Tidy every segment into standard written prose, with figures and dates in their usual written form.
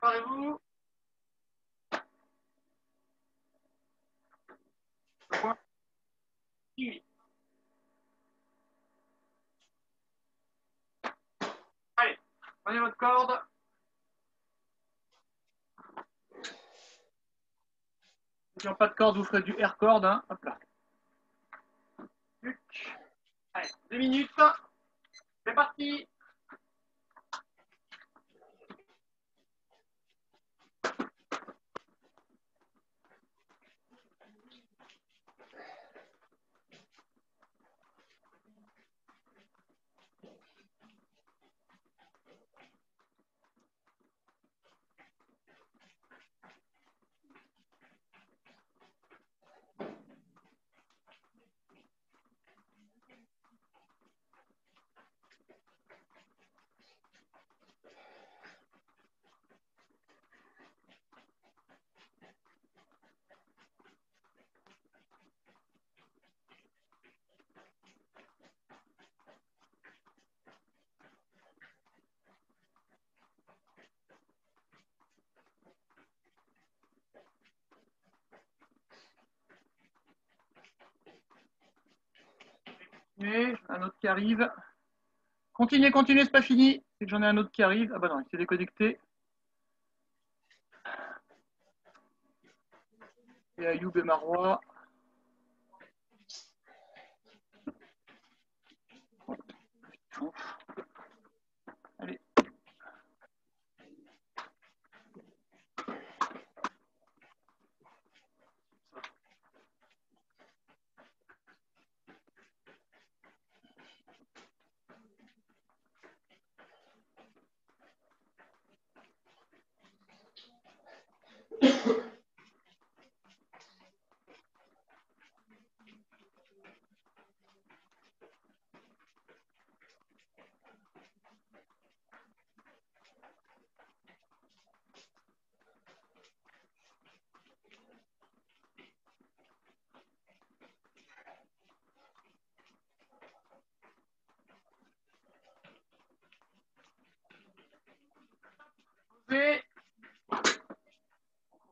Préparez-vous. Allez, prenez votre corde. Si vous n'avez pas de corde, vous ferez du air cord. Hein. Hop là. Allez, 2 minutes. C'est parti. Un autre qui arrive. Continuez, c'est pas fini. C'est que j'en ai un autre qui arrive. Ah bah non, il s'est déconnecté. Et Ayoub et Marois. Allez.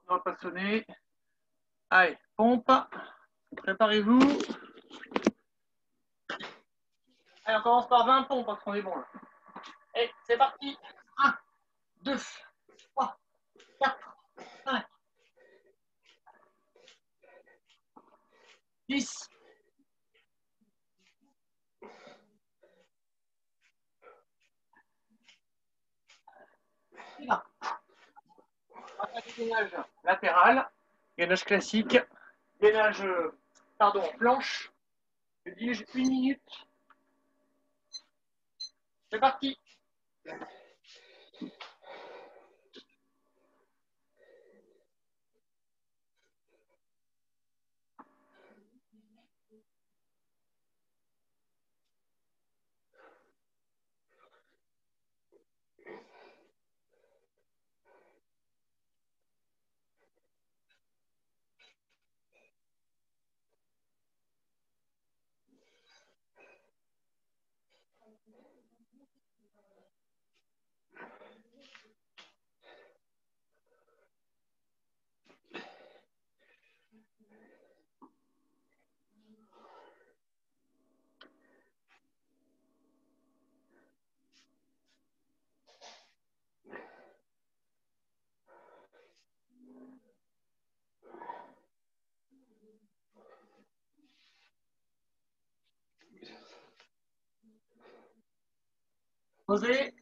On va pas sonner. Allez, pompe. Préparez-vous. Allez, on commence par 20 pompes parce qu'on est bon là. Allez, c'est parti. 1, 2, 3, 4, 5, 10. Là. On va faire du gainage latéral, gainage classique, gainage planche. Je dirige 1 minute. C'est parti. Posez.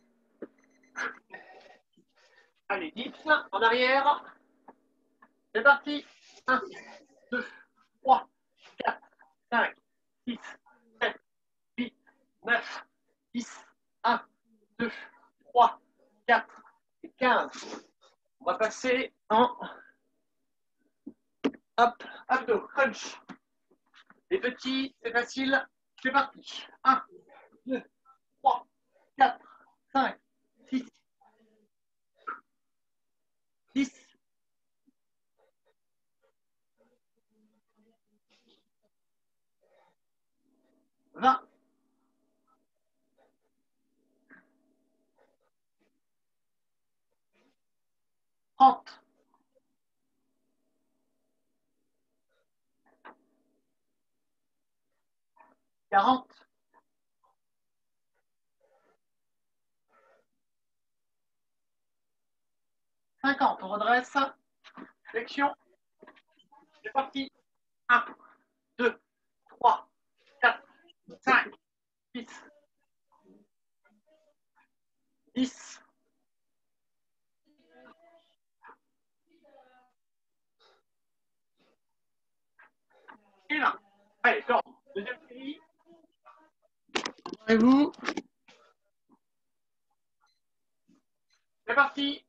Allez, dips en arrière. C'est parti. 1, 2, 3, 4, 5, 6, 7, 8, 9, 10, 1, 2, 3, 4 et 15. On va passer en hop, abdos, crunch. Les petits, c'est facile. C'est parti. 1, 2, 3, 4, 5, 6, 10, 20. 40. 50. On redresse. Flexion. C'est parti. 1, 2, 3, 4, 5, 6, 10. Et là. Allez, sort. Deuxième série. Et vous. C'est parti.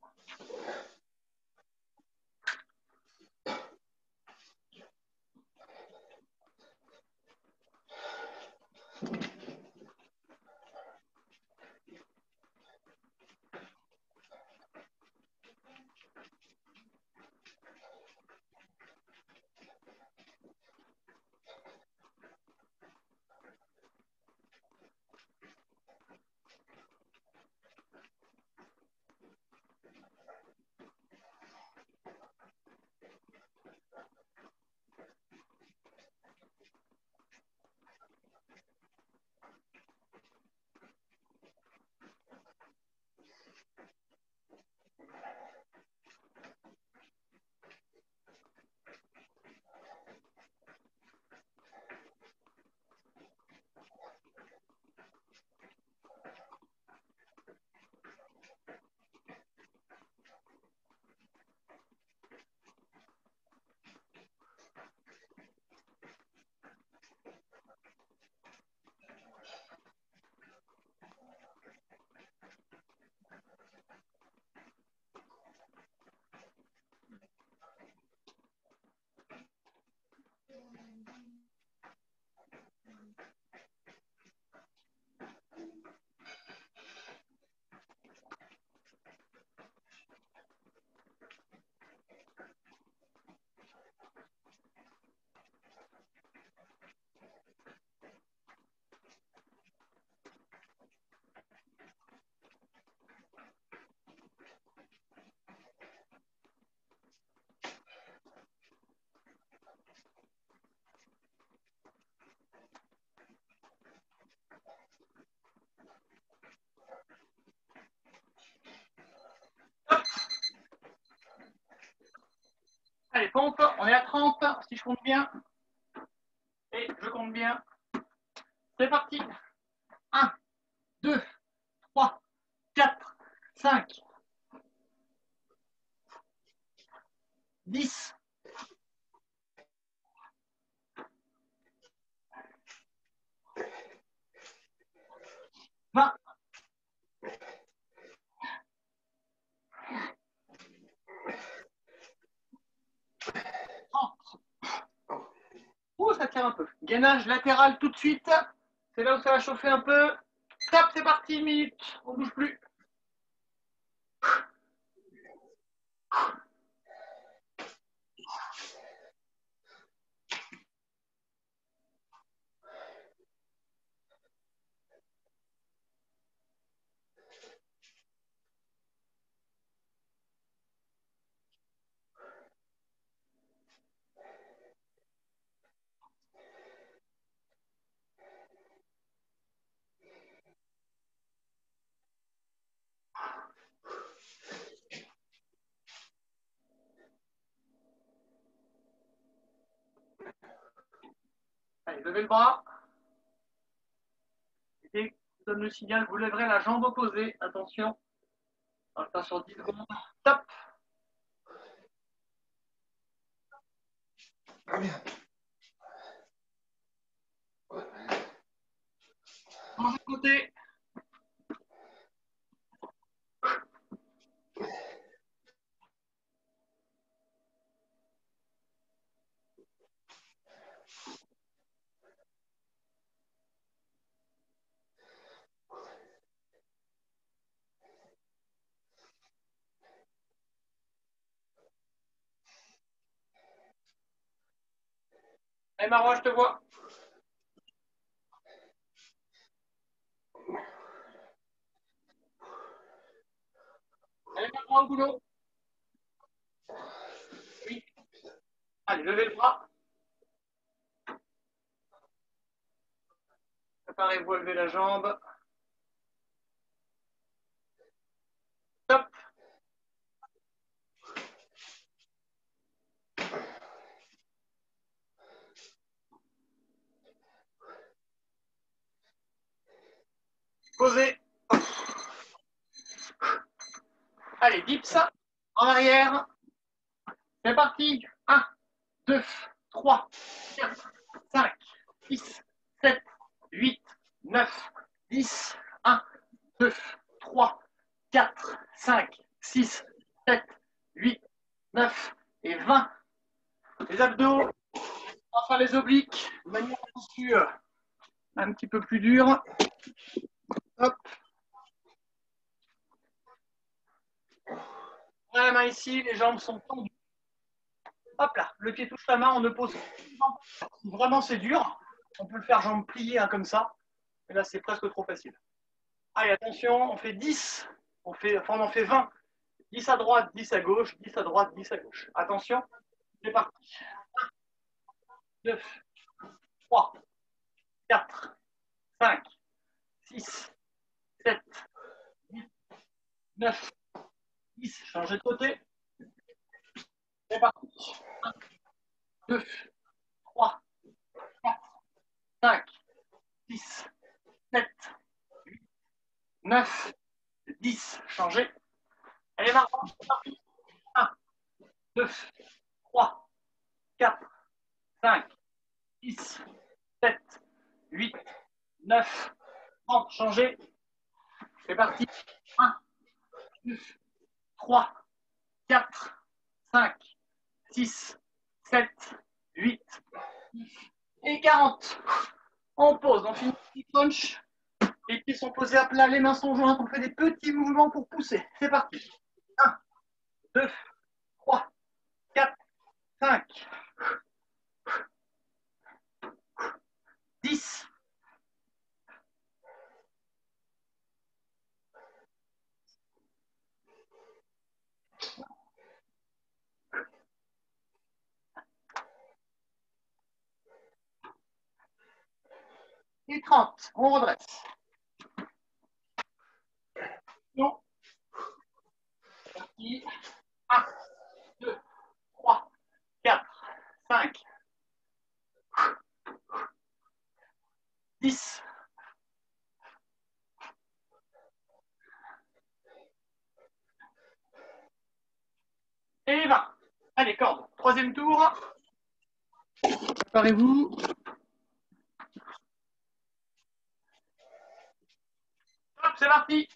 Allez, pompe. On est à 30, si je compte bien. Et je compte bien. C'est parti. 1, 2, 3, 4, 5, 10. 20. 30. Ouh, ça tire un peu. Gainage latéral tout de suite. C'est là où ça va chauffer un peu. Top, c'est parti, 1 minute. On ne bouge plus. Allez, levez le bras. Et je donne le signal, vous lèverez la jambe opposée. Attention. On va le faire sur 10 secondes. Top. Bien. Changez de côté. Allez, Marois, je te vois. Allez, Marois, au boulot. Oui. Allez, levez le bras. Préparez-vous à lever la jambe. Top. Posez. Allez, dips en arrière. C'est parti. 1, 2, 3, 4, 5, 6, 7, 8, 9, 10. 1, 2, 3, 4, 5, 6, 7, 8, 9 et 20. Les abdos, enfin les obliques, de manière un petit peu plus dure. Hop. La main ici, les jambes sont tendues. Hop là, le pied touche la main, on ne pose pas. Si vraiment c'est dur, on peut le faire jambes pliées hein, comme ça. Mais là, c'est presque trop facile. Allez, attention, on fait 10. On en fait 20. 10 à droite, 10 à gauche, 10 à droite, 10 à gauche. Attention, c'est parti. 1, 2, 3, 4, 5, 6, 7, 8, 9, 10. Changez de côté. C'est parti. 1, 2, 3, 4, 5, 6, 7, 8, 9, 10. Changez. Allez, maintenant, c'est parti. 1, 2, 3, 4, 5, 6, 7, 8, 9, 30. Changez. C'est parti. 1, 2, 3, 4, 5, 6, 7, 8, 9 et 40. On pose, on finit le crunch. Les pieds sont posés à plat, les mains sont jointes. On fait des petits mouvements pour pousser. C'est parti. 1, 2, 3, 4, 5, 10. Et 30. On redresse. Non. C'est parti. 1, 2, 3, 4, 5, 10. Et 20. Allez, corde. Troisième tour. Préparez-vous. Hop, c'est parti.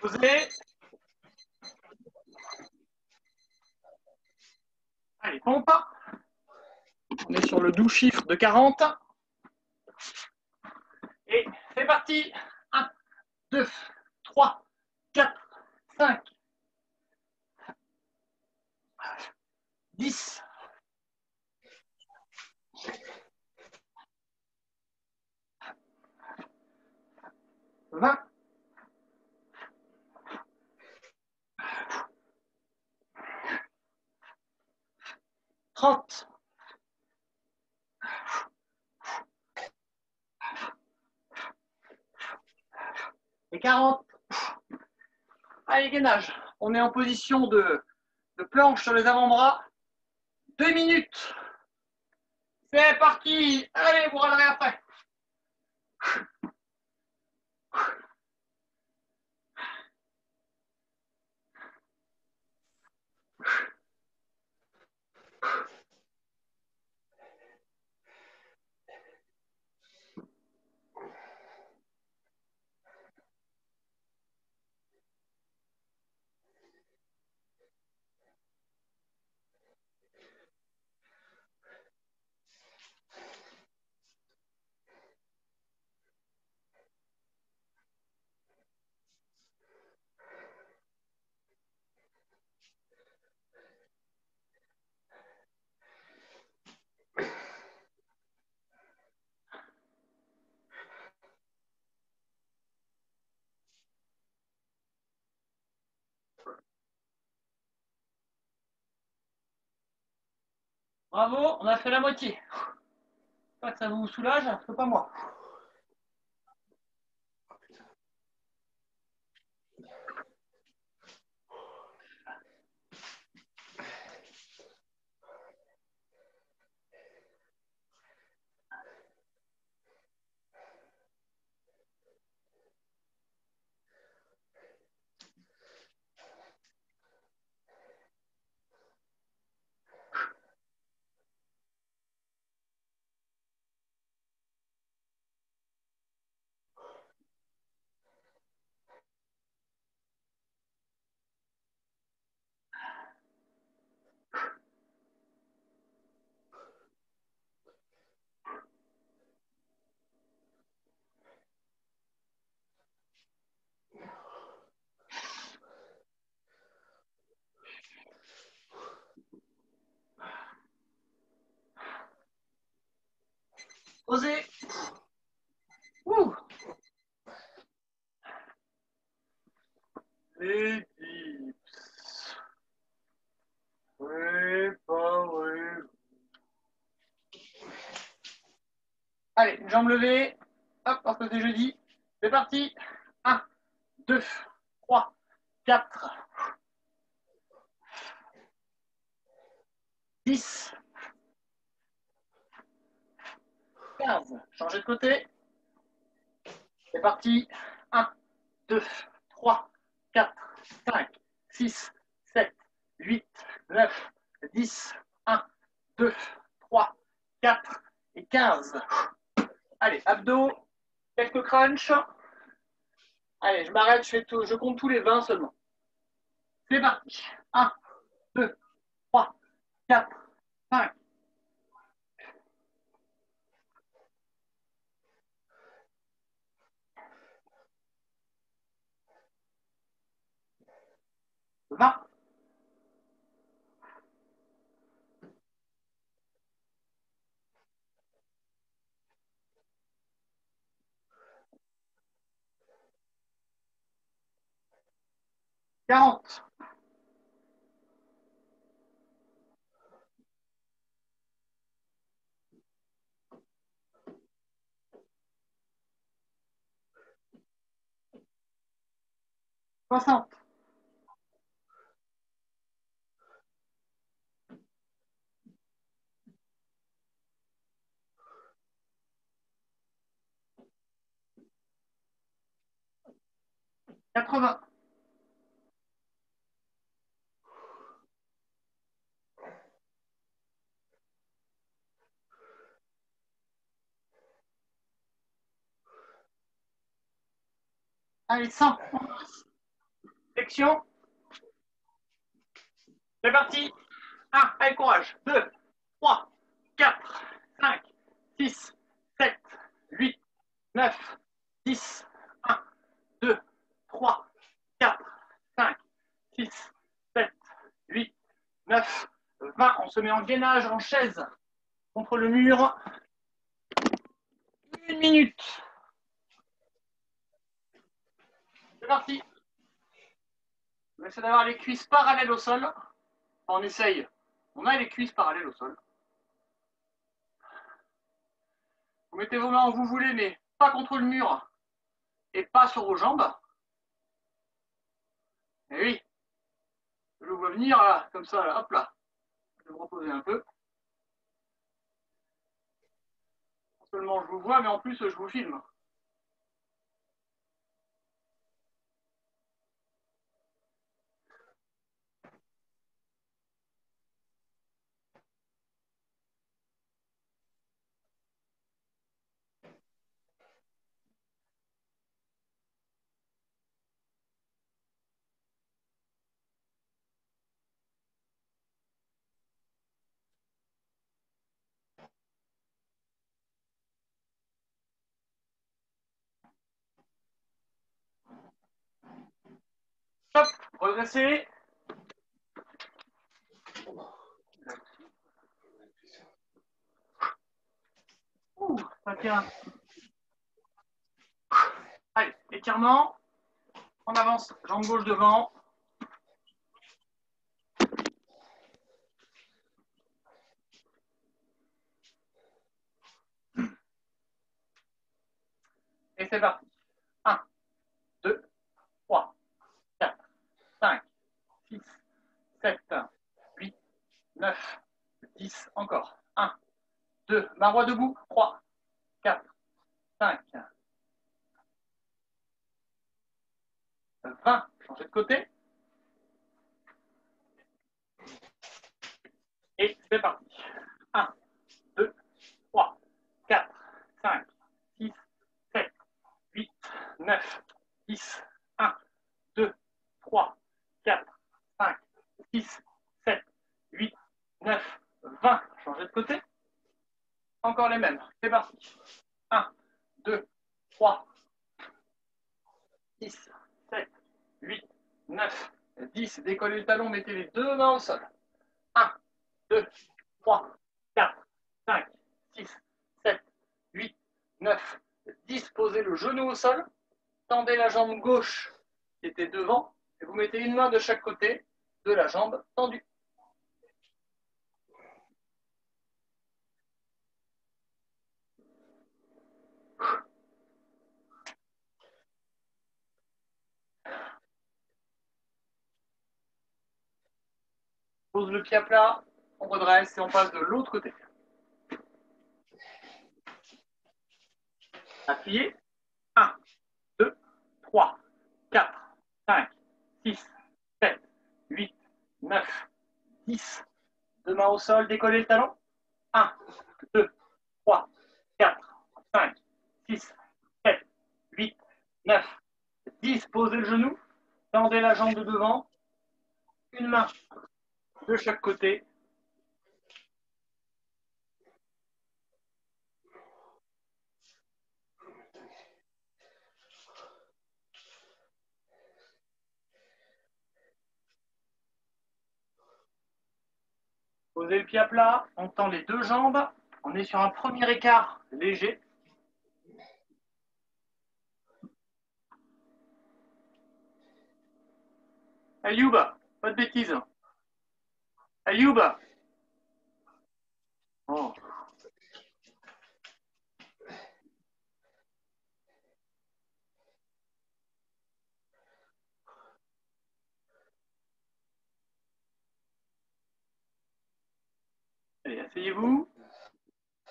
Posez. Allez, pompe. On est sur le doux chiffre de 40. Et c'est parti. 1, 2, 3, 4, 5, 10, 20, 30, et 40. Allez, gainage. On est en position de planche sur les avant-bras. 2 minutes. C'est parti. Allez, vous râlerez après. Bravo, on a fait la moitié. Pas que ça vous soulage, c'est pas moi. Osez. Ouh. Les dips. Préparez. Allez, une jambe levée. Hop, parce que c'est jeudi. C'est parti. 1, 2, 3, 4, 10, 15. Changez de côté. C'est parti. 1, 2, 3, 4, 5, 6, 7, 8, 9, 10, 1, 2, 3, 4 et 15. Allez, abdos, quelques crunchs. Allez, je m'arrête, je compte tous les 20 seulement. C'est parti. 1, 2, 3, 4, 5, 20, 40, 60, 80, 100. Flexion. C'est parti. 1, avec courage. 2, 3, 4, 5, 6, 7, 8, 9, 10. 1, 2, 3, 4, 5, 6, 7, 8, 9, 20. On se met en gainage, en chaise, contre le mur. 1 minute. C'est parti. On essaie d'avoir les cuisses parallèles au sol. On essaye. On a les cuisses parallèles au sol. Vous mettez vos mains où vous voulez, mais pas contre le mur et pas sur vos jambes. Et oui. Je vous vois venir là, comme ça, là, hop là. Je vais me reposer un peu. Non seulement je vous vois, mais en plus je vous filme. Hop, redressez. Ça tient. Allez, étirement. On avance, jambe gauche devant. Et c'est parti. 1, 2, 3, 4, 5, 6, 7, 8, 9, 10. Encore. 1, 2, marois debout. 3, 4, 5, 20. Changez de côté. Et c'est parti. 1, 2, 3, 4, 5, 6, 7, 8, 9, 10. 1, 2, 3, 4, 5, 6, 7, 8, 9, 20. Changez de côté. Encore les mêmes. C'est parti. 1, 2, 3, 6, 7, 8, 9, 10. Décollez le talon, mettez les deux mains au sol. 1, 2, 3, 4, 5, 6, 7, 8, 9, 10. Posez le genou au sol. Tendez la jambe gauche qui était devant et vous mettez une main de chaque côté de la jambe tendue. Pose le pied à plat, on redresse et on passe de l'autre côté. Appuyez. 1, 2, 3, 4, 5, 6, 7, 8, 9, 10. Deux mains au sol, décollez le talon. 1, 2, 3, 4, 5, 6, 7, 8, 9, 10. Posez le genou, tendez la jambe de devant. Une main de chaque côté. Posez le pied à plat, on tend les deux jambes. On est sur un premier écart léger. Ayouba, pas de bêtises. Ayouba. Oh. Allez, asseyez-vous.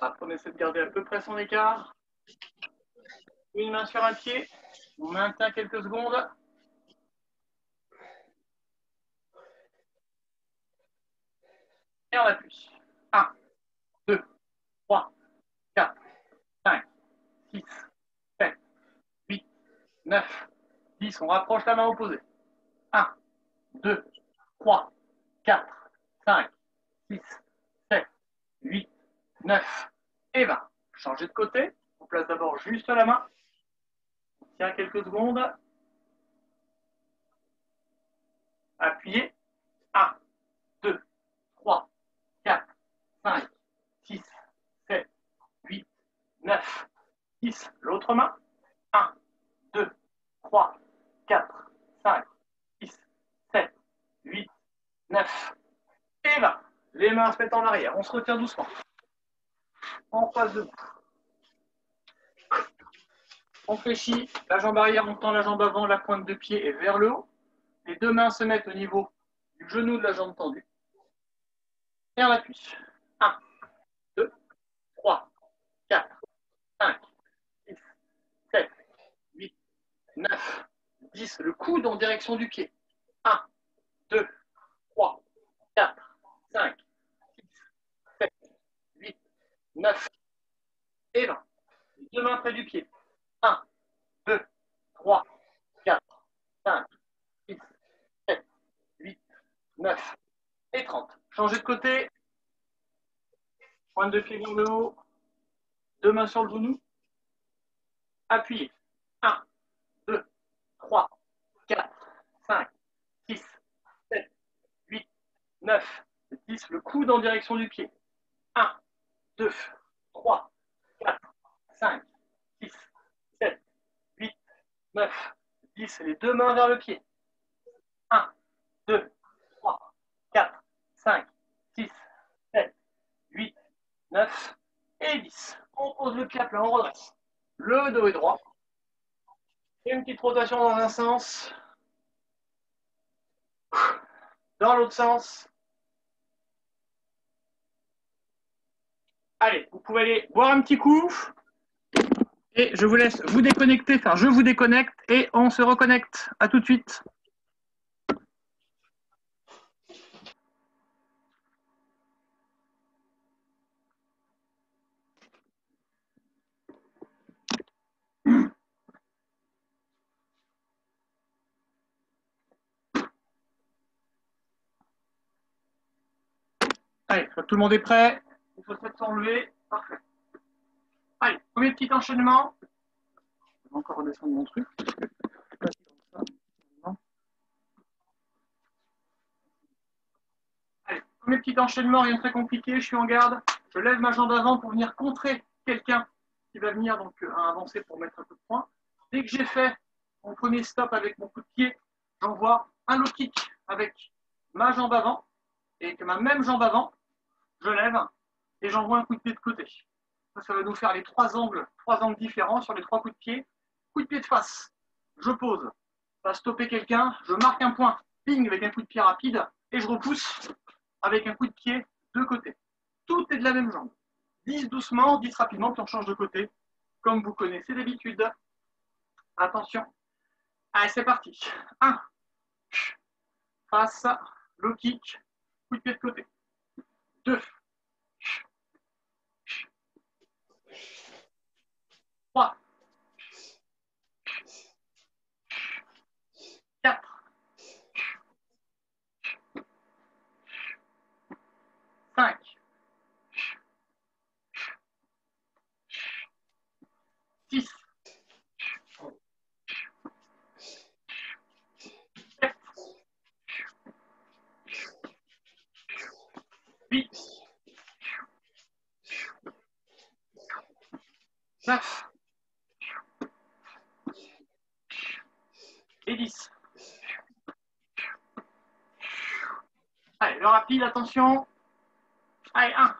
Hop, on essaie de garder à peu près son écart. Une main sur un pied. On maintient quelques secondes. Et on appuie. 1, 2, 3, 4, 5, 6, 7, 8, 9, 10. On rapproche la main opposée. 1, 2, 3, 4, 5, 6, 7, 8, 9 et 20. Changez de côté. On place d'abord juste la main. On tient quelques secondes. Appuyez. 1, 2, 3, 4, 5, 6, 7, 8, 9, 10. L'autre main. 1, 2, 3, 4, 5, 6, 7, 8, 9 et 20. Les mains se mettent en arrière. On se retire doucement. On passe debout. On fléchit la jambe arrière, on tend la jambe avant, la pointe de pied est vers le haut. Les deux mains se mettent au niveau du genou de la jambe tendue. Et on appuie. 1, 2, 3, 4, 5, 6, 7, 8, 9, 10. Le coude en direction du pied. 1, 2, 3, 4, 5, 6, 7, 8, 9 et 20. Les deux mains près du pied. 1, 2, 3, 4, 5, 6, 7, 8, 9 et 30. Changez de côté. Pointe de pied vers le haut. Deux mains sur le genou. Appuyez. 1, 2, 3, 4, 5, 6, 7, 8, 9, 10. Le coude en direction du pied. 1, 2, 3, 4, 5, 6, 7, 8, 9, 10. Les deux mains vers le pied. 1, 2, 3, 4, 5, 6, 7, 8, 9 et 10. On pose le pied à plat, on redresse. Le dos est droit. Et une petite rotation dans un sens. Dans l'autre sens. Allez, vous pouvez aller boire un petit coup. Et je vous laisse vous déconnecter. Enfin, je vous déconnecte et on se reconnecte. À tout de suite. Allez, tout le monde est prêt. Les chaussettes sont enlevées. Parfait. Allez, premier petit enchaînement. Je vais encore redescendre mon truc. Allez, premier petit enchaînement, rien de très compliqué. Je suis en garde. Je lève ma jambe avant pour venir contrer quelqu'un qui va venir donc avancer pour mettre un coup de poing. Dès que j'ai fait mon premier stop avec mon coup de pied, j'envoie un low kick avec ma jambe avant et avec ma même jambe avant, je lève et j'envoie un coup de pied de côté. Ça va nous faire les trois angles différents sur les trois coups de pied. Coup de pied de face, je pose, ça va stopper quelqu'un, je marque un point, ping avec un coup de pied rapide et je repousse avec un coup de pied de côté. Tout est de la même jambe. 10 doucement, 10 rapidement, puis on change de côté, comme vous connaissez d'habitude. Attention. Allez, c'est parti. 1, face, low kick, coup de pied de côté. 2, 3, 4, 5, 6, 7, 8, 9 et 10. Allez, le rapide, attention. Allez, 1,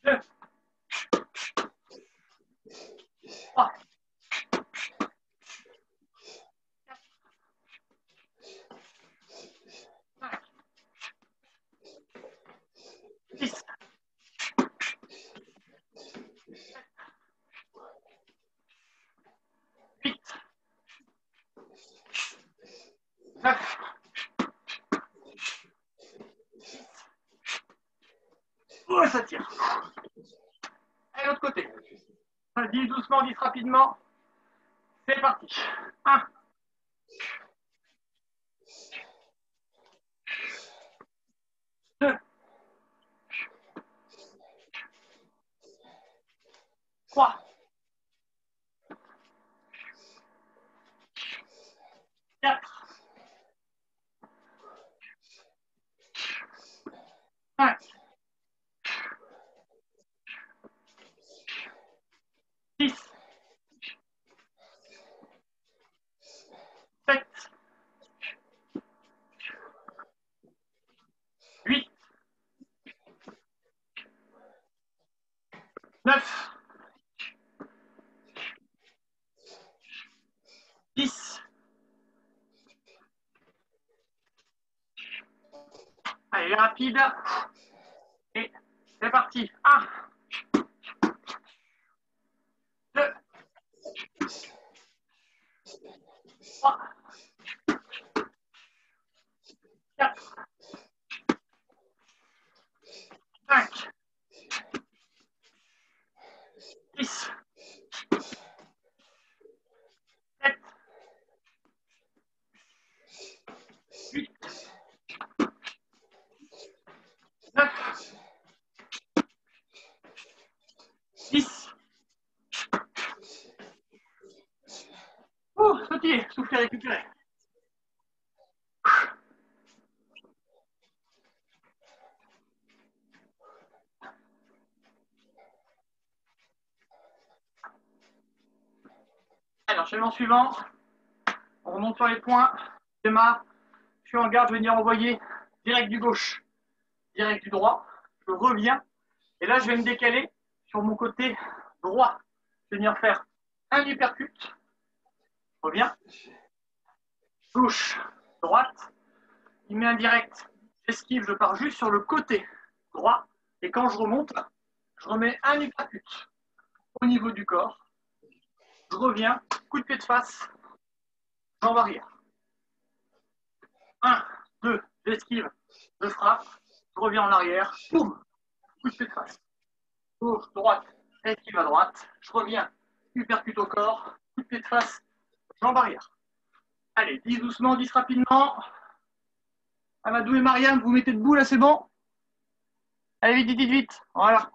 2, 3, 5, 6, 8, 9, 10. Oh, ça tire. Allez, l'autre côté. 10 doucement, 10 rapidement. C'est parti. 1, 2, 3, 4, 5, 6, 7, 8, 9, 10. Allez, rapide. Et c'est parti. 1, 2, 3, 4, 5, 6, 7, 8, 9, 10. Ouh, sautiller, souffler, récupérer. Alors, enchaînement suivant. On remonte sur les points. Je démarre. Je suis en garde, je vais venir envoyer direct du gauche, direct du droit. Je reviens. Et là, je vais me décaler sur mon côté droit. Je vais venir faire un uppercut. Je reviens. Gauche, droite. Il met un direct. J'esquive, je pars juste sur le côté droit. Et quand je remonte, je remets un uppercut au niveau du corps. Je reviens, coup de pied de face, jambe arrière. 1, 2, j'esquive, je frappe, je reviens en arrière, boum, coup de pied de face. Gauche, droite, esquive à droite, je reviens, uppercut au corps, coup de pied de face, jambe arrière. Allez, 10 doucement, 10 rapidement. Amadou et Mariam, vous mettez debout là, c'est bon? Allez, vite, vite, vite. Voilà.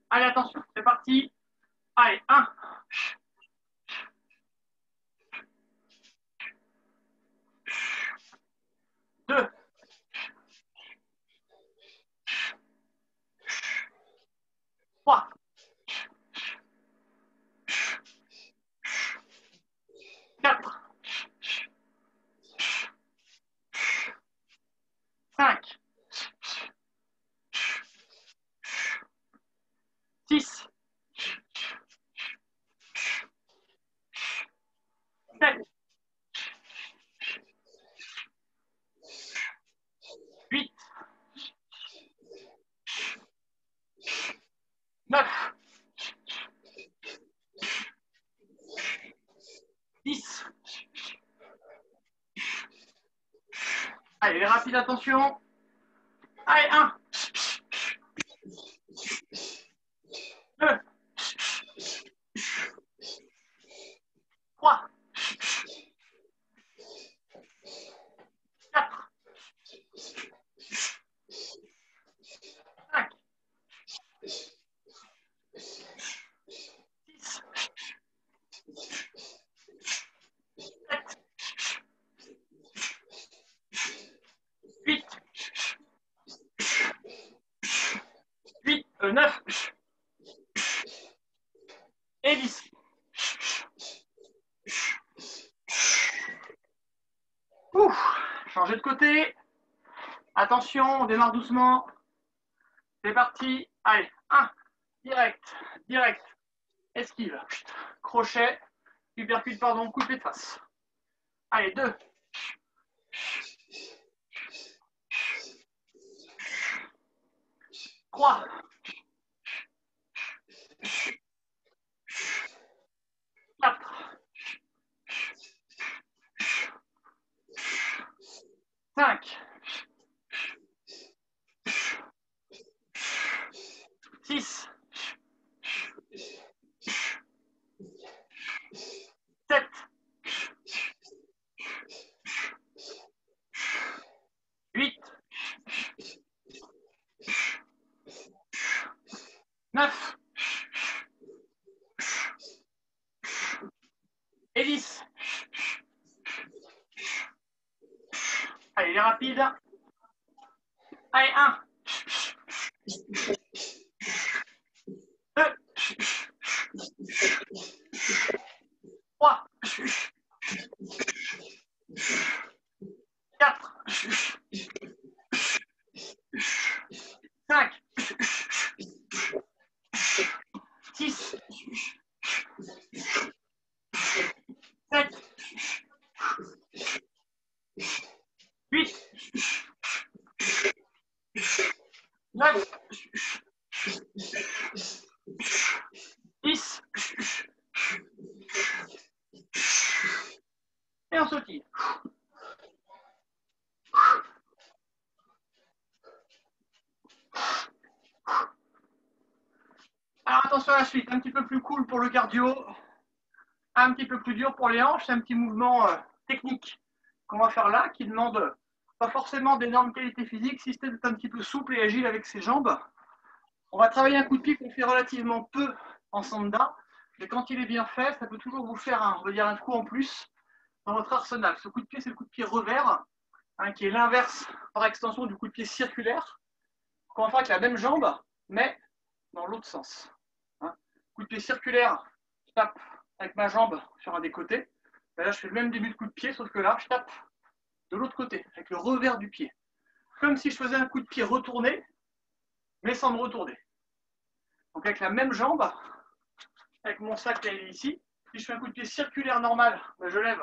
Allez, attention, c'est parti. Allez, 1, 2, 3, 4, 5, 6, 7, 8, 9, 10. Allez, rapide, attention. Allez, 1, 2, 3, 4, 5, 6, 7, 8, 9 et 10. Ouf, changez de côté. Attention, on démarre doucement. C'est parti. Allez, 1, direct, direct, esquive, crochet, uppercut, pardon, coup de pied de face. Allez, 2, 3, 4, 5, 6, 7, et 10. Allez, il est rapide. Allez, 1. 2. 3. 4. 5. 6. 7. 8. 9. 10. Et on sautille. Alors attention à la suite, un petit peu plus cool pour le cardio, un petit peu plus dur pour les hanches, c'est un petit mouvement technique qu'on va faire là, qui demande pas forcément d'énormes qualités physiques, si c'est d'être un petit peu souple et agile avec ses jambes. On va travailler un coup de pied qu'on fait relativement peu en sanda, mais quand il est bien fait, ça peut toujours vous faire on va dire un coup en plus dans votre arsenal. Ce coup de pied, c'est le coup de pied revers, qui est l'inverse par extension du coup de pied circulaire, qu'on va faire avec la même jambe, mais dans l'autre sens. Coup de pied circulaire, je tape avec ma jambe sur un des côtés. Et là, je fais le même début de coup de pied, sauf que là, je tape de l'autre côté, avec le revers du pied. Comme si je faisais un coup de pied retourné, mais sans me retourner. Donc avec la même jambe, avec mon sac là, il est ici. Si je fais un coup de pied circulaire normal, ben je lève,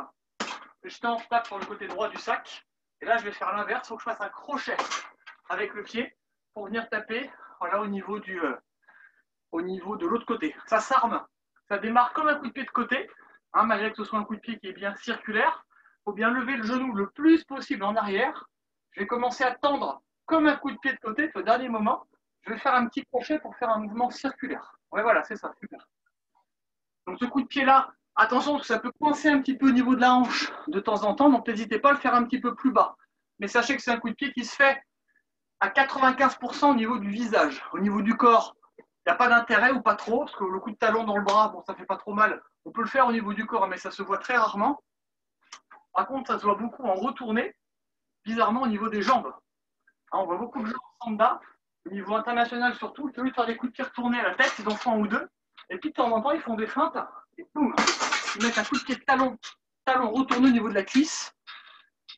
je tape sur le côté droit du sac. Et là, je vais faire l'inverse, il faut que je fasse un crochet avec le pied pour venir taper voilà, au niveau de l'autre côté. Ça s'arme, ça démarre comme un coup de pied de côté, malgré que ce soit un coup de pied qui est bien circulaire. Il faut bien lever le genou le plus possible en arrière. Je vais commencer à tendre comme un coup de pied de côté, au dernier moment, je vais faire un petit crochet pour faire un mouvement circulaire. Ouais, voilà, c'est ça, super. Donc ce coup de pied-là, attention, parce que ça peut coincer un petit peu au niveau de la hanche de temps en temps, donc n'hésitez pas à le faire un petit peu plus bas. Mais sachez que c'est un coup de pied qui se fait à 95% au niveau du visage. Au niveau du corps, il n'y a pas d'intérêt ou pas trop, parce que le coup de talon dans le bras, bon, ça fait pas trop mal. On peut le faire au niveau du corps, mais ça se voit très rarement. Par contre, ça se voit beaucoup en retourné, bizarrement au niveau des jambes. On voit beaucoup de gens en sanda, au niveau international surtout, qui au lieu de faire des coups de pied retournés à la tête, ils en font un ou deux, et puis de temps en temps, ils font des feintes, et boum, ils mettent un coup de pied de talon retourné au niveau de la cuisse,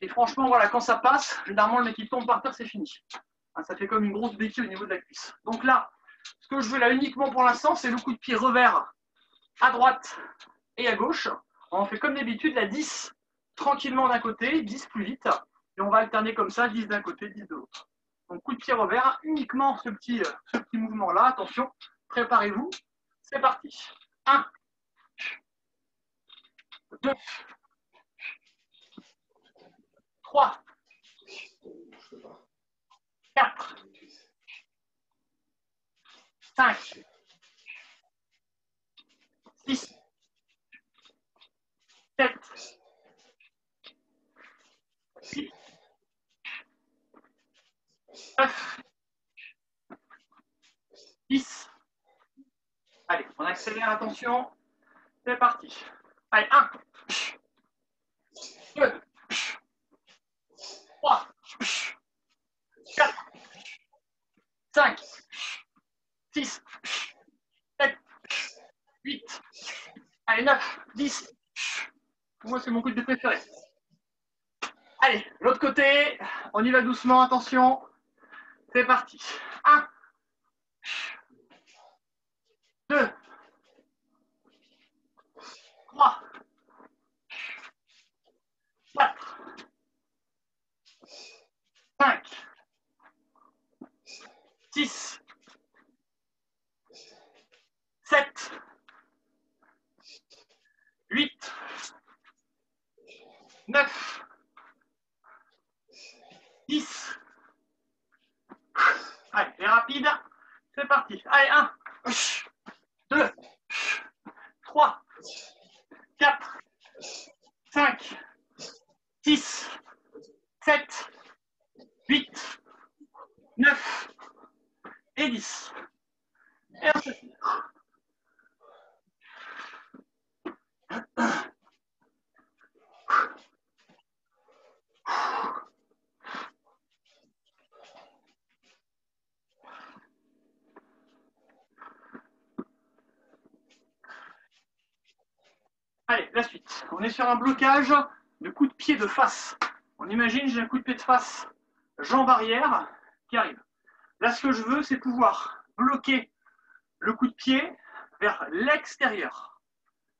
et franchement, voilà, quand ça passe, généralement, le mec qui tombe par terre, c'est fini. Ça fait comme une grosse béquille au niveau de la cuisse. Donc là, ce que je veux là uniquement pour l'instant, c'est le coup de pied revers à droite et à gauche. On fait comme d'habitude la 10 tranquillement d'un côté, 10 plus vite, et on va alterner comme ça, 10 d'un côté, 10 de l'autre. Donc coup de pied revers, uniquement ce petit mouvement-là. Attention, préparez-vous. C'est parti. 1, 2, 3, 4, 5, 6, 7, 8, 9, 10. Allez, on accélère, attention. C'est parti. Allez, 1, 2, 3, 4, 5, 6, 7, 8. Allez, 9, 10. Moi, c'est mon coup de pied préféré. Allez, l'autre côté. On y va doucement, attention. C'est parti. 1, 2, 3, 4, 5, 6, 7, 8, 9, 10. Allez, c'est rapide. C'est parti. Allez, 1, 2, 3, 4, 5, 6, 7, 8, 9 et 10. Et on se fait. Allez, la suite. On est sur un blocage de coup de pied de face. On imagine, j'ai un coup de pied de face, jambe arrière qui arrive. Là, ce que je veux, c'est pouvoir bloquer le coup de pied vers l'extérieur.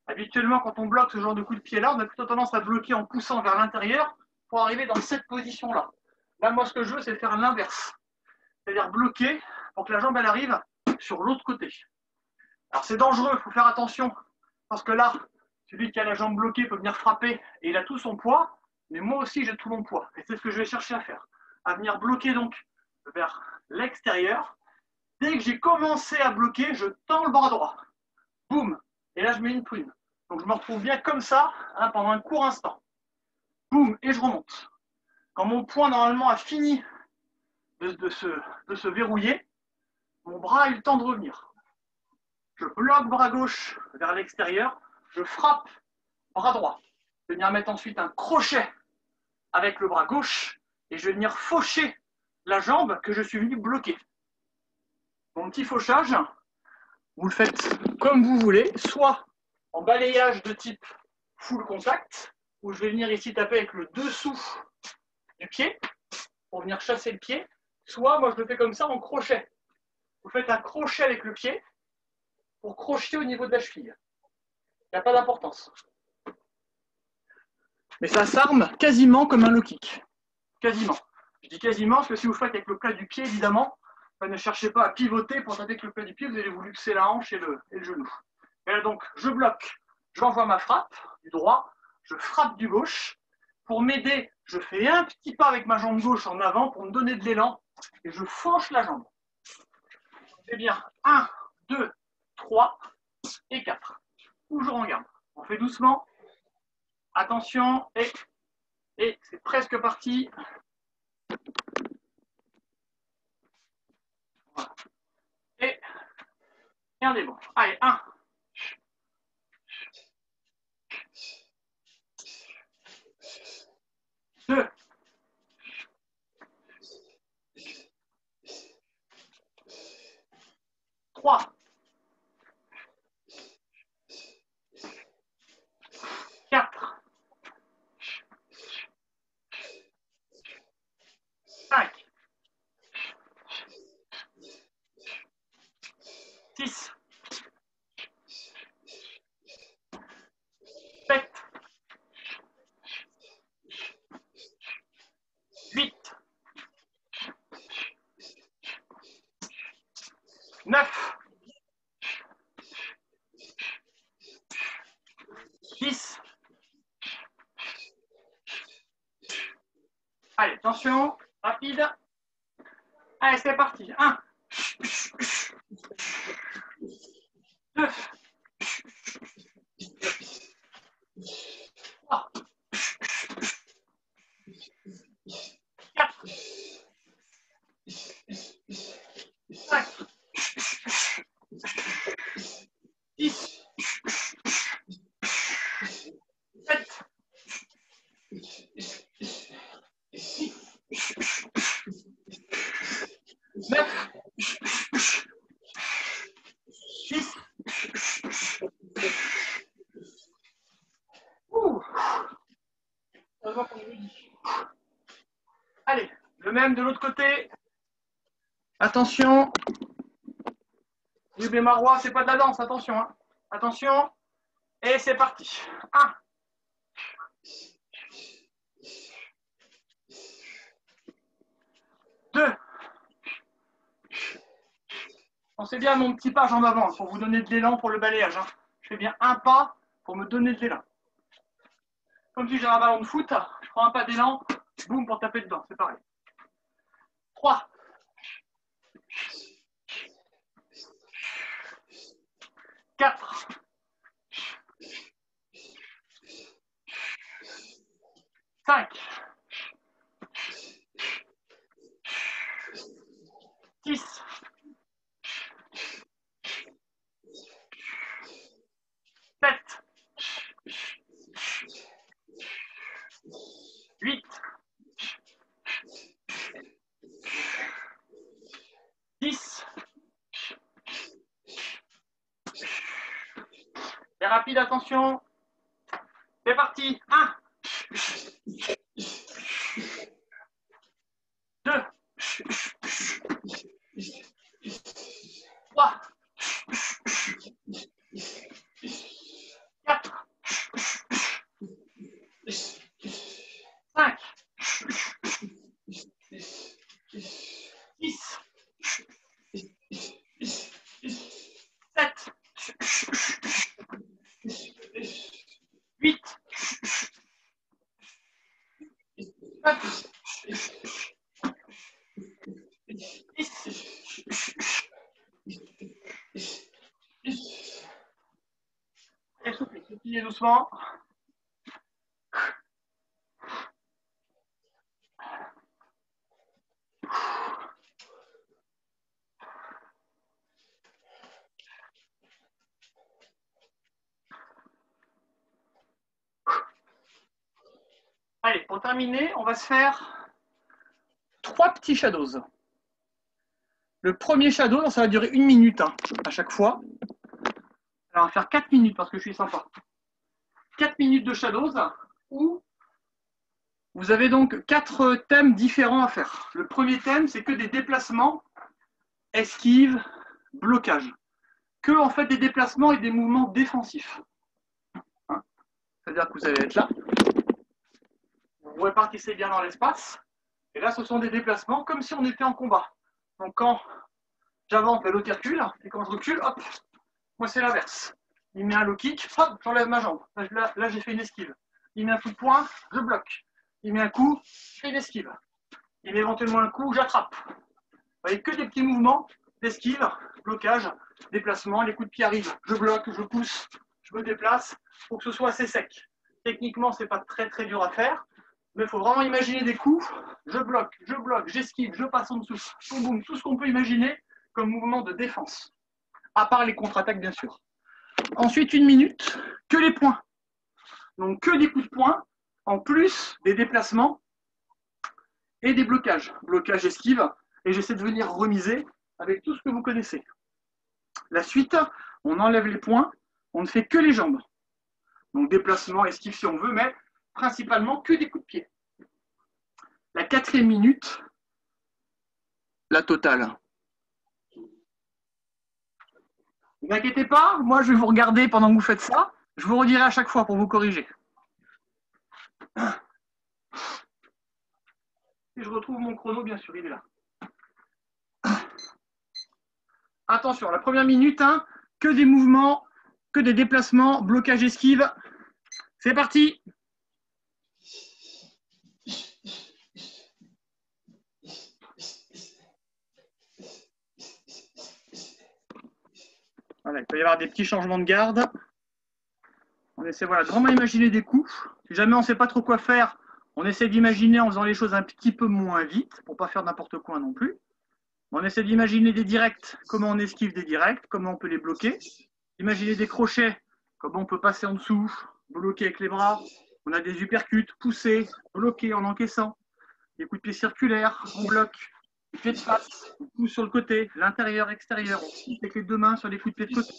Habituellement, quand on bloque ce genre de coup de pied-là, on a plutôt tendance à bloquer en poussant vers l'intérieur pour arriver dans cette position-là. Là, moi, ce que je veux, c'est faire l'inverse. C'est-à-dire bloquer pour que la jambe, elle arrive sur l'autre côté. Alors, c'est dangereux, il faut faire attention, parce que là, celui qui a la jambe bloquée peut venir frapper et il a tout son poids, mais moi aussi, j'ai tout mon poids. Et c'est ce que je vais chercher à faire. À venir bloquer donc vers l'extérieur. Dès que j'ai commencé à bloquer, je tends le bras droit. Boum. Et là, je mets une prune. Donc, je me retrouve bien comme ça pendant un court instant. Boum. Et je remonte. Quand mon poing, normalement, a fini de se verrouiller, mon bras a eu le temps de revenir. Je bloque bras gauche vers l'extérieur. Je frappe bras droit. Je vais venir mettre ensuite un crochet avec le bras gauche et je vais venir faucher la jambe que je suis venu bloquer. Mon petit fauchage, vous le faites comme vous voulez, soit en balayage de type full contact, où je vais venir ici taper avec le dessous du pied pour venir chasser le pied, soit moi je le fais comme ça en crochet. Vous faites un crochet avec le pied pour crocheter au niveau de la cheville. Il n'y a pas d'importance. Mais ça s'arme quasiment comme un low kick. Quasiment. Je dis quasiment parce que si vous faites avec le plat du pied, évidemment, ne cherchez pas à pivoter pour taper avec le plat du pied, vous allez vous luxer la hanche et le genou. Et là donc, je bloque, j'envoie ma frappe du droit, je frappe du gauche. Pour m'aider, je fais un petit pas avec ma jambe gauche en avant pour me donner de l'élan et je fauche la jambe. C'est bien. 1, 2, 3 et 4. Toujours en garde. On fait doucement. Attention et c'est presque parti. Voilà. Et on est bon. Allez, 1. 2. 3. 4. 5. 6. 7. 8. 9. 10. Allez, attention, rapide. Allez, c'est parti. 1. 2. 3. 4. 5. 6. 7. 9. 10. Allez, le même de l'autre côté. Attention. Yub et Marois, c'est pas de la danse, attention. Hein. Attention. Et c'est parti. 1. 2. Pensez bien à mon petit pas en avant pour vous donner de l'élan pour le balayage. Hein. Je fais bien un pas pour me donner de l'élan. Comme si j'avais un ballon de foot, je prends un pas d'élan, boum, pour taper dedans, c'est pareil. 3. 4. 5. 6. 7. 8. 10. Et rapide, attention. C'est parti. 1, 2, 3, 4, 5, 6, 7, 8, 9, 10. Et soufflez doucement. Allez, pour terminer, on va se faire 3 petits shadows. Le premier shadow, ça va durer 1 minute à chaque fois. Alors, on va faire 4 minutes parce que je suis sympa. 4 minutes de shadows où vous avez donc 4 thèmes différents à faire. Le premier thème, c'est que des déplacements, esquives, blocages. Que en fait des déplacements et des mouvements défensifs. C'est-à-dire que vous allez être là. Vous répartissez bien dans l'espace. Et là, ce sont des déplacements comme si on était en combat. Donc quand j'avance, l'autre recule. Et quand je recule, hop, moi c'est l'inverse. Il met un low kick, hop, j'enlève ma jambe. Là j'ai fait une esquive. Il met un coup de poing, je bloque. Il met un coup, je fais une esquive. Il met éventuellement un coup, j'attrape. Vous voyez que des petits mouvements d'esquive, blocage, déplacement. Les coups de pied arrivent, je bloque, je pousse, je me déplace pour que ce soit assez sec. Techniquement, c'est pas très très dur à faire. Mais il faut vraiment imaginer des coups. Je bloque, j'esquive, je passe en dessous. Boum, boum, tout ce qu'on peut imaginer comme mouvement de défense. À part les contre-attaques, bien sûr. Ensuite, 1 minute, que les points. Donc, que des coups de poing, en plus des déplacements et des blocages. Blocage, esquive. Et j'essaie de venir remiser avec tout ce que vous connaissez. La suite, on enlève les poings, on ne fait que les jambes. Donc, déplacement, esquive si on veut, mais principalement que des coups de pied. La 4e minute, la totale. Ne vous inquiétez pas, moi je vais vous regarder pendant que vous faites ça. Je vous redirai à chaque fois pour vous corriger. Et je retrouve mon chrono, bien sûr, il est là. Attention, la première minute, que des mouvements, que des déplacements, blocage, esquive. C'est parti. Voilà, il peut y avoir des petits changements de garde. On essaie de vraiment imaginer des coups. Si jamais on ne sait pas trop quoi faire, on essaie d'imaginer en faisant les choses un petit peu moins vite, pour ne pas faire n'importe quoi non plus. On essaie d'imaginer des directs, comment on esquive des directs, comment on peut les bloquer. Imaginer des crochets, comment on peut passer en dessous, bloquer avec les bras. On a des uppercuts, pousser, bloquer en encaissant. Des coups de pied circulaires, on bloque. Des pieds de face, on pousse sur le côté, l'intérieur, extérieur. On pousse avec les 2 mains sur les coups de pied de côté.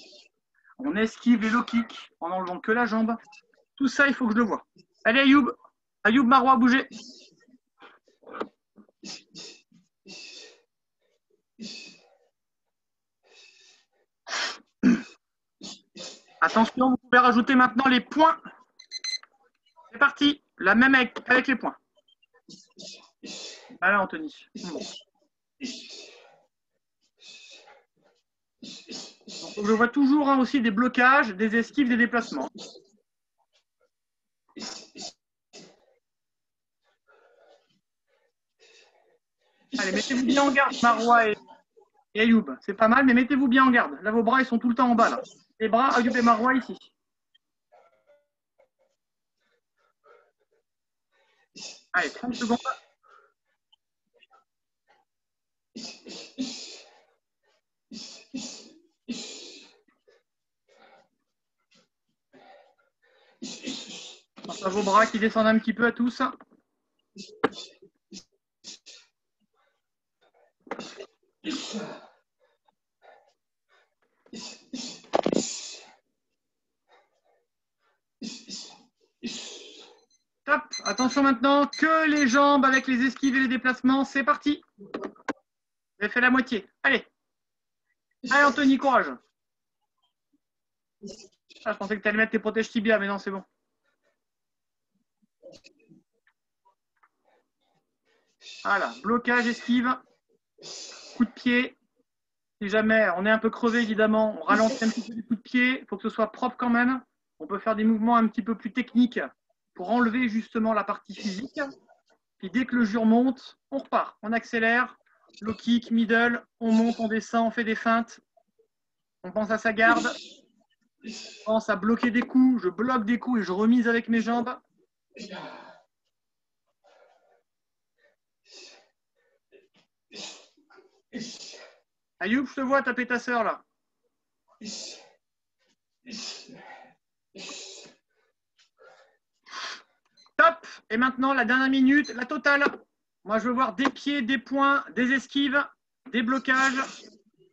On esquive les low kicks en enlevant que la jambe. Tout ça, il faut que je le vois. Allez, Ayoub. Ayoub, Marois, bougez. Attention, vous pouvez rajouter maintenant les points. C'est parti. La même avec les points. Voilà, Anthony. Bon. Donc, je vois toujours aussi des blocages, des esquives, des déplacements. Allez, mettez-vous bien en garde, Marois et Ayoub. C'est pas mal, mais mettez-vous bien en garde. Là, vos bras, ils sont tout le temps en bas. Là. Les bras, Ayoub et Marois, ici. Allez, 30 secondes. Pense à vos bras qui descendent un petit peu à tous. Attention maintenant, que les jambes avec les esquives et les déplacements. C'est parti. Vous avez fait la moitié. Allez. Allez, Anthony, courage. Ah, je pensais que tu allais mettre tes protèges tibia, mais non, c'est bon. Voilà, blocage, esquive, coup de pied. Si jamais on est un peu crevé, évidemment, on ralentit un petit peu les coups de pied. Il faut que ce soit propre quand même. On peut faire des mouvements un petit peu plus techniques pour enlever justement la partie physique. Puis dès que le jure monte, on repart. On accélère. Low kick, middle, on monte, on descend, on fait des feintes. On pense à sa garde. On pense à bloquer des coups. Je bloque des coups et je remise avec mes jambes. Ayoub, je te vois taper ta sœur là. Top. Et maintenant, la dernière minute, la totale. Moi, je veux voir des pieds, des poings, des esquives, des blocages,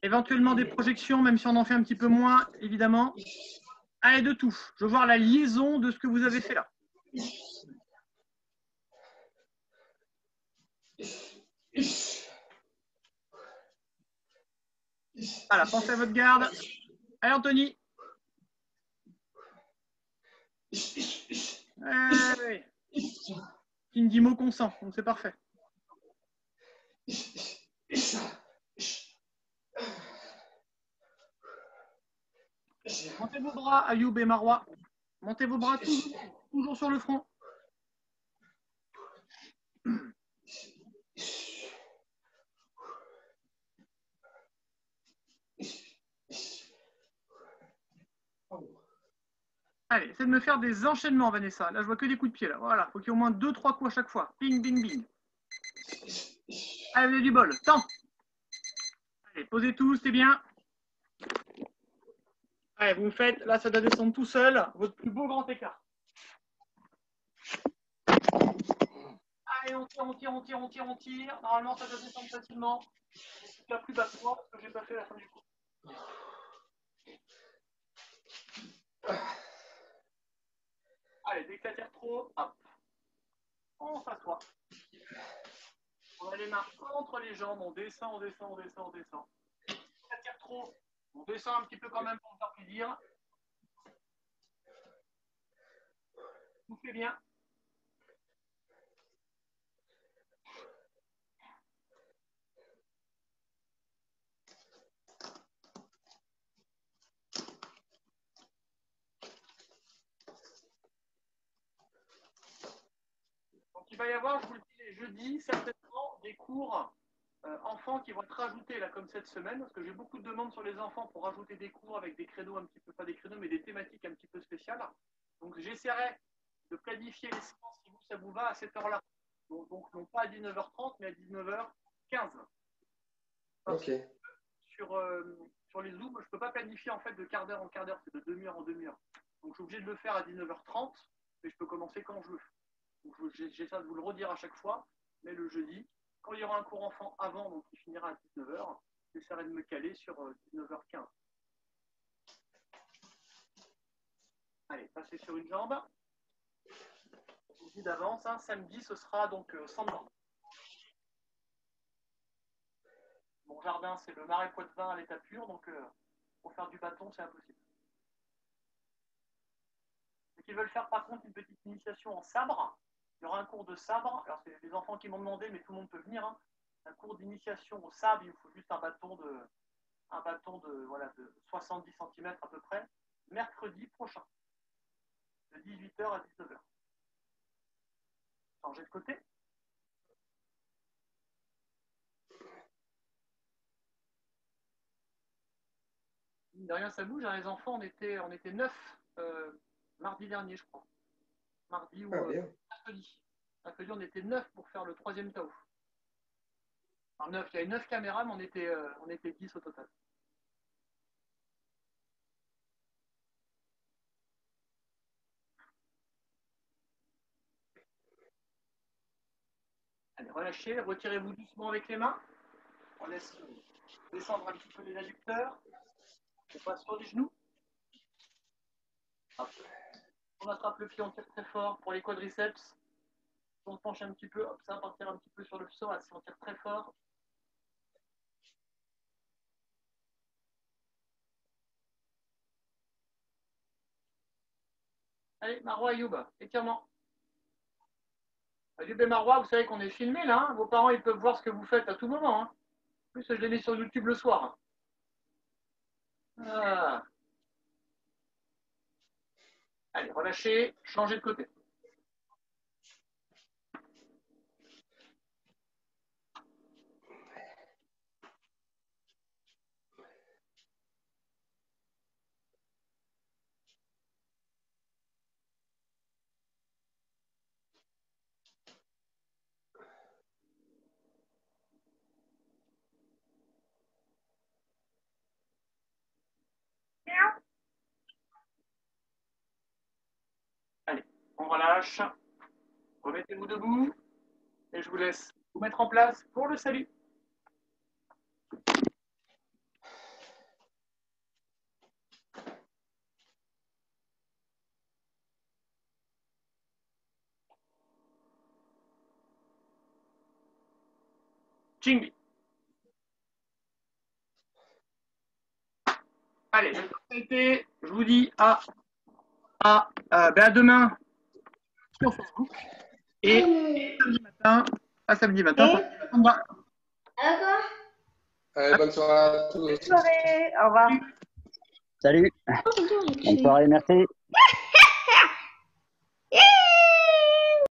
éventuellement des projections, même si on en fait un petit peu moins, évidemment. Allez, de tout. Je veux voir la liaison de ce que vous avez fait là. Voilà, pensez à votre garde. Allez, Anthony. Allez. Qui me dit mot consent, donc c'est parfait. Montez vos bras, Ayoub et Marois. Montez vos bras toujours sur le front. Allez, essayez de me faire des enchaînements, Vanessa. Là, je vois que des coups de pied. Là. Voilà, il faut qu'il y ait au moins 2-3 coups à chaque fois. Bing, bing, bing. Allez, vous avez du bol. Temps. Allez, posez tout, c'est bien. Allez, vous me faites, là, ça doit descendre tout seul. Votre plus beau grand écart. Allez, on tire, on tire, on tire, on tire, on tire. Normalement, ça doit descendre facilement. Je ne plus bas que moi parce que j'ai pas fait la fin du coup. Allez, dès que ça tire trop, hop. On s'assoit. On a les mains entre les jambes, on descend, on descend, on descend, on descend. Si ça tire trop, on descend un petit peu quand même pour faire plaisir. Vous fait bien. Donc il va y avoir, je vous le dis, les jeudis, certainement des cours enfants qui vont être rajoutés là comme cette semaine, parce que j'ai beaucoup de demandes sur les enfants pour rajouter des cours avec des créneaux un petit peu, pas des créneaux, mais des thématiques un petit peu spéciales. Donc j'essaierai de planifier les séances si vous, ça vous va à cette heure-là. Donc non pas à 19h30, mais à 19h15. Ok. Sur les Zooms, je ne peux pas planifier en fait de quart d'heure en quart d'heure, c'est de demi-heure en demi-heure. Donc je suis obligé de le faire à 19h30, mais je peux commencer quand je veux. Donc j'essaie de vous le redire à chaque fois, mais le jeudi, quand il y aura un cours enfant avant, donc il finira à 19h, j'essaierai de me caler sur 19h15. Allez, passez sur une jambe. Je vous dis d'avance, hein, samedi ce sera donc sans demande. Mon jardin, c'est le Marais Poitevin à l'état pur, donc pour faire du bâton, c'est impossible. Ceux qui veulent faire par contre une petite initiation en sabre, il y aura un cours de sabre. Alors c'est les enfants qui m'ont demandé, mais tout le monde peut venir. Hein. Un cours d'initiation au sabre, il vous faut juste un bâton de 70 cm à peu près, mercredi prochain, de 18h à 19h. Changez de côté. De rien, ça bouge. Hein, les enfants, on était 9 mardi dernier, je crois. Mardi ou mercredi. Mercredi, on était 9 pour faire le 3e Tao. Enfin, 9, il y avait 9 caméras, mais on était 10 au total. Allez, relâchez, retirez-vous doucement avec les mains. On laisse descendre un petit peu les adducteurs. On passe sur les genoux. Hop. On attrape le pied, on tire très fort pour les quadriceps. on se penche un petit peu, hop, ça va partir un petit peu sur le sol, ça va se sentir très fort. Allez, Marois, Ayoub, étirement. Ayoub et Marois, vous savez qu'on est filmé là, hein. Vos parents ils peuvent voir ce que vous faites à tout moment. Hein. En plus, je l'ai mis sur YouTube le soir. Ah. Allez, relâchez, changez de côté. Allez, on relâche. Remettez-vous debout. Et je vous laisse vous mettre en place pour le salut. Ching. Allez, je vous dis à demain sur Facebook et samedi matin. D'accord. Allez, bonne soirée à tous. Bonne soirée, au revoir. Salut. Bonne soirée, merci.